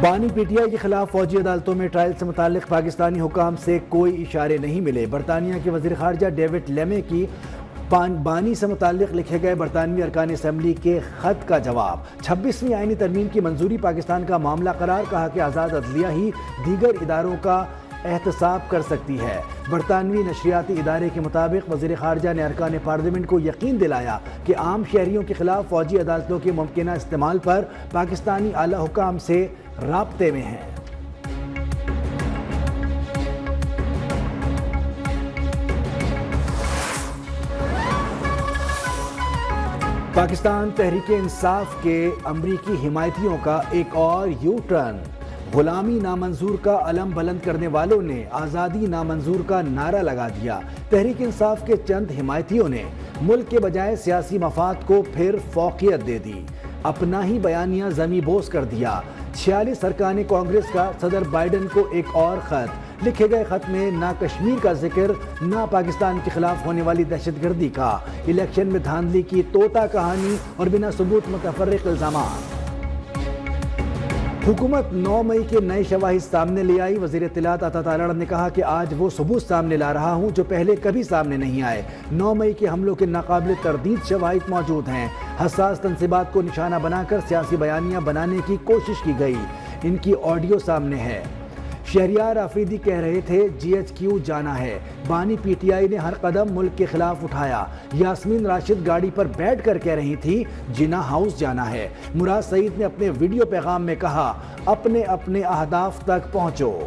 بانی P T I کے خلاف فوجی عدالتوں میں ٹرائل سے متعلق پاکستانی حکام سے کوئی اشارے نہیں ملے۔ برطانیہ کے وزیر خارجہ ڈیوڈ لیمے کی بانی سے متعلق لکھے گئے برطانوی ارکان اسمبلی کے خط کا جواب۔ 26ویں آئینی ترمیم کی منظوری پاکستان کا معاملہ قرار، کہا کہ آزاد عدلیہ ہی دیگر اداروں کا احتساب کر سکتی ہے۔ برطانوی نشریاتی ادارے کے مطابق وزیر خارجہ نے ارکان پارلیمنٹ کو یقین دلایا کہ عام شہریوں کے خلاف فوجی عدالتوں کے ممکنہ استعمال پر پاکستانی اعلی حکام سے رابطے میں ہیں۔ پاکستان تحریک انصاف کے امریکی حمایتیوں کا ایک اور یو ٹرن۔ غلامی نامنظور کا علم بلند کرنے والوں نے آزادی نامنظور کا نعرہ لگا دیا۔ تحریک انصاف کے چند حمایتیوں نے ملک کے بجائے سیاسی مفاد کو پھر فوقیت دے دی، اپنا ہی بیانیہ زمیں بوس کر دیا۔ 46 ارکان کانگریس کا صدر بائیڈن کو ایک اور خط۔ لکھے گئے خط میں نہ کشمیر کا ذکر، نہ پاکستان کے خلاف ہونے والی دہشت گردی کا، الیکشن میں دھاندلی کی طوطا کہانی اور بنا ثبوت متفرق الزامات۔ حکومت 9 مئی کے نئے شواہد سامنے لے آئی۔ وزیر اطلاعات عطا تالڑ نے کہا کہ آج وہ ثبوت سامنے لا رہا ہوں جو پہلے کبھی سامنے نہیں آئے۔ 9 مئی کے حملوں کے ناقابل تردید شواہد موجود ہیں۔ حساس تنصیبات کو نشانہ بنا کر سیاسی بیانیاں بنانے کی کوشش کی گئی، ان کی آڈیو سامنے ہے۔ شہریار آفریدی کہہ رہے تھے جی ایچ کیو جانا ہے۔ بانی پی ٹی آئی نے ہر قدم ملک کے خلاف اٹھایا۔ یاسمین راشد گاڑی پر بیٹھ کر کہہ رہی تھی جناح ہاؤس جانا ہے۔ مراد سعید نے اپنے ویڈیو پیغام میں کہا اپنے اپنے اہداف تک پہنچو۔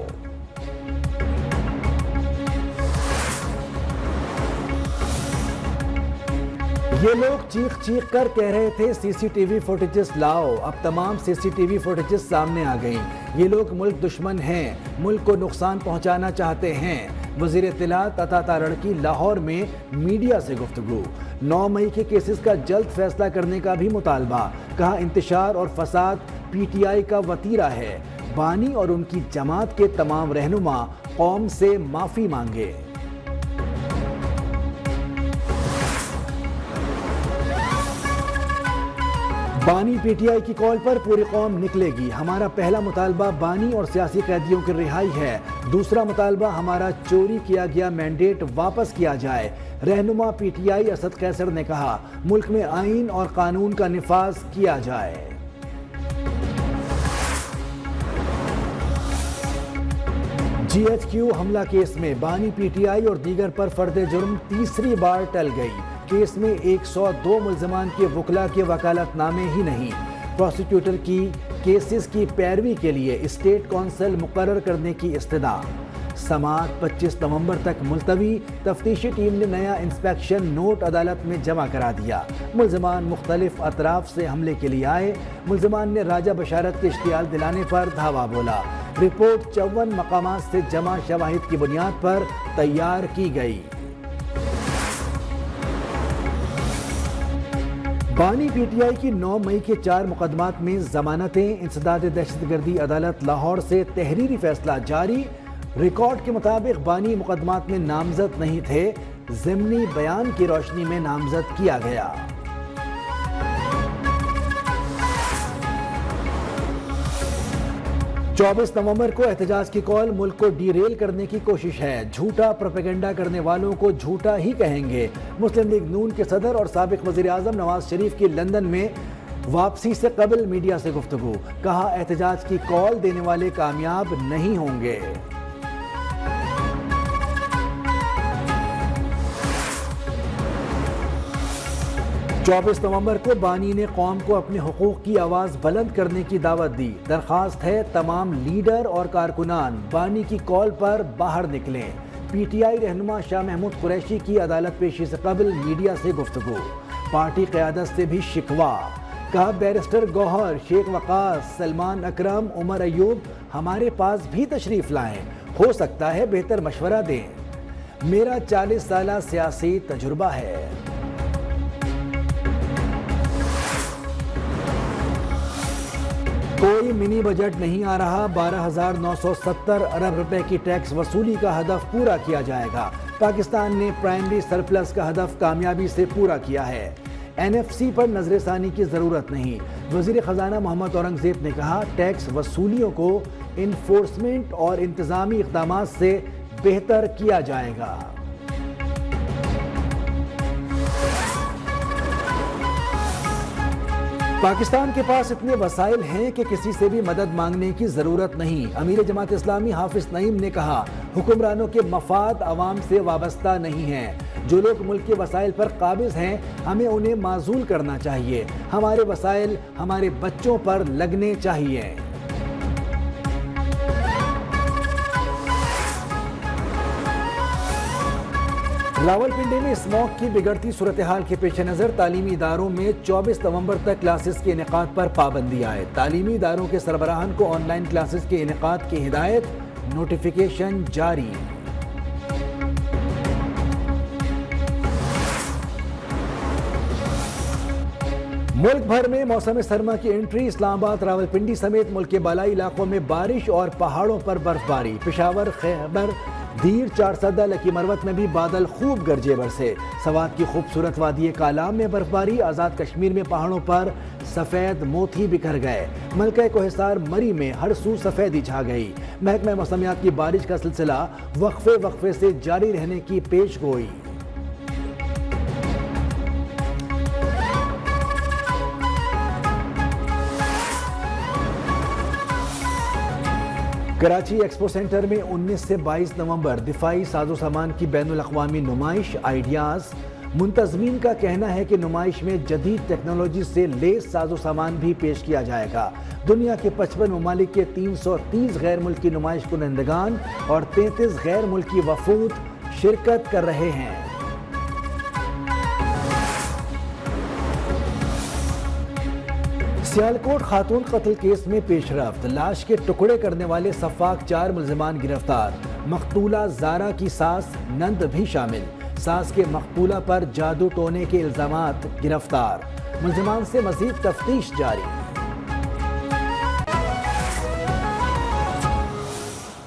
یہ لوگ چیخ چیخ کر کہہ رہے تھے سی سی ٹی وی فوٹیجز لاؤ، اب تمام سی سی ٹی وی فوٹیجز سامنے آ گئیں۔ یہ لوگ ملک دشمن ہیں، ملک کو نقصان پہنچانا چاہتے ہیں۔ وزیر اطلاعات عطا تالڑ کی لاہور میں میڈیا سے گفتگو۔ 9 مئی کے کیسز کا جلد فیصلہ کرنے کا بھی مطالبہ، کہا انتشار اور فساد پی ٹی آئی کا وتیرہ ہے۔ بانی اور ان کی جماعت کے تمام رہنما قوم سے معافی مانگے۔ بانی پی ٹی آئی کی کال پر پوری قوم نکلے گی۔ ہمارا پہلا مطالبہ بانی اور سیاسی قیدیوں کی رہائی ہے۔ دوسرا مطالبہ ہمارا چوری کیا گیا مینڈیٹ واپس کیا جائے۔ رہنما پی ٹی آئی اسد قیصر نے کہا ملک میں آئین اور قانون کا نفاذ کیا جائے۔ جی ایچ کیو حملہ کیس میں بانی پی ٹی آئی اور دیگر پر فرد جرم تیسری بار ٹل گئی۔ کیس میں 102 ملزمان کے وکلاء کے وکالت نامے ہی نہیں۔ پروسیکیوٹر کی کیسز کی پیروی کے لیے اسٹیٹ کونسل مقرر کرنے کی استدعا۔ سماعت 25 نومبر تک ملتوی۔ تفتیشی ٹیم نے نیا انسپیکشن نوٹ عدالت میں جمع کرا دیا۔ ملزمان مختلف اطراف سے حملے کے لیے آئے۔ ملزمان نے راجہ بشارت کے اشتعال دلانے پر دھاوا بولا۔ رپورٹ 54 مقامات سے جمع شواہد کی بنیاد پر تیار کی گئی۔ بانی پی ٹی آئی کی 9 مئی کے 4 مقدمات میں ضمانتیں۔ انسداد دہشت گردی عدالت لاہور سے تحریری فیصلہ جاری۔ ریکارڈ کے مطابق بانی مقدمات میں نامزد نہیں تھے، ضمنی بیان کی روشنی میں نامزد کیا گیا۔ چوبیس نومبر کو احتجاج کی کال، ملک کو ڈی ریل کرنے کی کوشش ہے، جھوٹا پروپیگنڈا کرنے والوں کو جھوٹا ہی کہیں گے۔ مسلم لیگ نون کے صدر اور سابق وزیر اعظم نواز شریف کی لندن میں واپسی سے قبل میڈیا سے گفتگو، کہا احتجاج کی کال دینے والے کامیاب نہیں ہوں گے۔ چوبیس نومبر کو بانی نے قوم کو اپنے حقوق کی آواز بلند کرنے کی دعوت دی۔ درخواست ہے تمام لیڈر اور کارکنان بانی کی کال پر باہر نکلیں۔ پی ٹی آئی رہنما شاہ محمود قریشی کی عدالت پیشی سے قبل میڈیا سے گفتگو۔ پارٹی قیادت سے بھی شکوہ، کہا بیرسٹر گوہر، شیخ وقاص، سلمان اکرم، عمر ایوب ہمارے پاس بھی تشریف لائیں، ہو سکتا ہے بہتر مشورہ دیں۔ میرا 40 سالہ سیاسی تجربہ ہے۔ کوئی منی بجٹ نہیں آ رہا، 12,970 ارب روپے کی ٹیکس وصولی کا ہدف پورا کیا جائے گا۔ پاکستان نے پرائمری سرپلس کا ہدف کامیابی سے پورا کیا ہے۔ NFC پر نظر ثانی کی ضرورت نہیں۔ وزیر خزانہ محمد اورنگزیب نے کہا ٹیکس وصولیوں کو انفورسمنٹ اور انتظامی اقدامات سے بہتر کیا جائے گا۔ پاکستان کے پاس اتنے وسائل ہیں کہ کسی سے بھی مدد مانگنے کی ضرورت نہیں۔ امیر جماعت اسلامی حافظ نعیم نے کہا حکمرانوں کے مفاد عوام سے وابستہ نہیں ہیں۔ جو لوگ ملک کے وسائل پر قابض ہیں ہمیں انہیں معزول کرنا چاہیے۔ ہمارے وسائل ہمارے بچوں پر لگنے چاہیے۔ راولپنڈی میں اسموگ کی بگڑتی صورتحال کے پیش نظر تعلیمی اداروں میں 24 نومبر تک کلاسز کے انعقاد پر پابندی عائد۔ تعلیمی اداروں کے سربراہان کو آن لائن کلاسز کے انعقاد کی ہدایت، نوٹیفیکیشن جاری۔ ملک بھر میں موسم سرما کی انٹری، اسلام آباد، راولپنڈی سمیت ملک کے بالائی علاقوں میں بارش اور پہاڑوں پر برف باری۔ پشاور، خیبر، دیر، چارسدہ، لکی مروت میں بھی بادل خوب گرجے برسے۔ سوات کی خوبصورت وادی کالام میں برف باری، آزاد کشمیر میں پہاڑوں پر سفید موتی بکھر گئے۔ ملکہ کوہسار مری میں ہر سو سفیدی چھا گئی۔ محکمہ موسمیات کی بارش کا سلسلہ وقفے سے جاری رہنے کی پیش گوئی۔ کراچی ایکسپو سینٹر میں 19 سے 22 نومبر دفاعی ساز و سامان کی بین الاقوامی نمائش آئیڈیاز۔ منتظمین کا کہنا ہے کہ نمائش میں جدید ٹیکنالوجی سے لیس ساز و سامان بھی پیش کیا جائے گا۔ دنیا کے 55 ممالک کے 330 غیر ملکی نمائش کنندگان اور 33 غیر ملکی وفود شرکت کر رہے ہیں۔ سیالکوٹ خاتون قتل کیس میں پیش رفت، لاش کے ٹکڑے کرنے والے سفاک 4 ملزمان گرفتار۔ مقتولہ زارا کی ساس، نند بھی شامل۔ ساس کے مقتولہ پر جادو ٹونے کے الزامات، گرفتار۔ ملزمان سے مزید تفتیش جاری۔